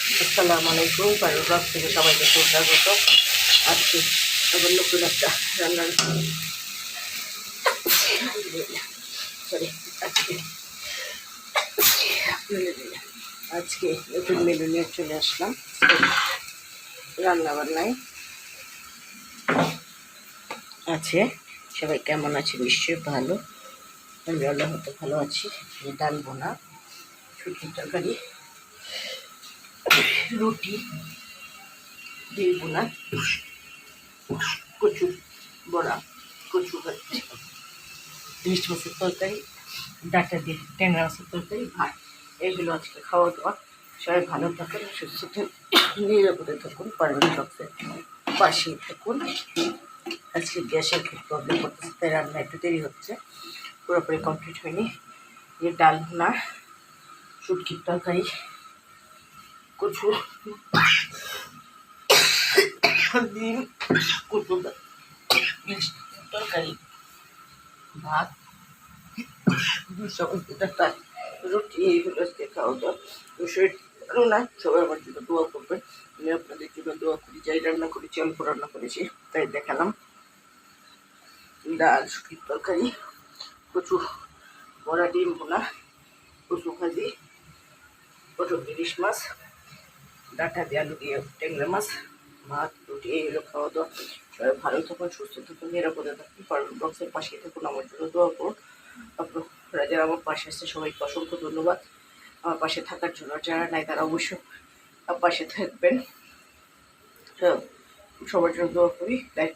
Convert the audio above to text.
আসসালামু আলাইকুম। পারুল ব্লগ থেকে সবাইকে সুস্বাগত। আজকে আবার নতুন একটা রান্নার সরি আজকে আজকে নতুন মেনু নিয়ে চলে আসলাম রান্না বান্নায় আছে। সবাই কেমন আছে? নিশ্চয়ই ভালো। আমি আল্লাহ মতো ভালো আছি। ডাল বোনা, শুটকির তরকারি, রুটি, ডিম বোনা, কচু বড়া, কচু ভাজি, ইলিশ মাছের তরকারি, ডাটা দিয়ে ট্যাংরা মাছের তরকারি, ভাত। এগুলো আজকে খাওয়া দাওয়া। সবাই ভালো থাকুন, সুস্থ থাকুন, নিরাপদে থাকুন, পারবেন ব্লগসের পাশেই থাকুন। আজকে গ্যাসের খুব প্রবলেম করতেছে, তাই রান্না একটু দেরি হচ্ছে, পুরোপুরি কমপ্লিট হয়নি। যে ডাল ভুনা, শুটকির তরকারি, কচু ডিম, কচু তরকারি, ভাত, একটা রুটি। এইগুলো আজকে খাওয়া দাওয়া। শরীর ভালো না, সবাই আমার জন্য দোয়া করবেন। আমি আপনাদের জন্য দোয়া করি। যাই রান্না করেছি, অল্প রান্না করেছি, তাই দেখালাম। ডাল, শুটকির তরকারি, কচু বড়া, ডিম ভুনা, কচু ভাজি, পটল ইলিশ মাছ, ডাঁটা দিয়ে আলু দিয়ে ট্যাংরা মাছ, ভাত, রুটি। এইগুলো খাওয়া দাওয়া। সবাই ভালো থাকুন, সুস্থ থাকুন, নিরাপদে থাকুন, পারবেন বক্সের পাশে থাকুন, আমার জন্য দোয়া করুন। আপনারা যারা আমার পাশে আসছে সবাইকে অসংখ্য ধন্যবাদ আমার পাশে থাকার জন্য। যারা নাই তারা অবশ্যই আমার পাশে থাকবেন। সবার জন্য দোয়া করি। লাইক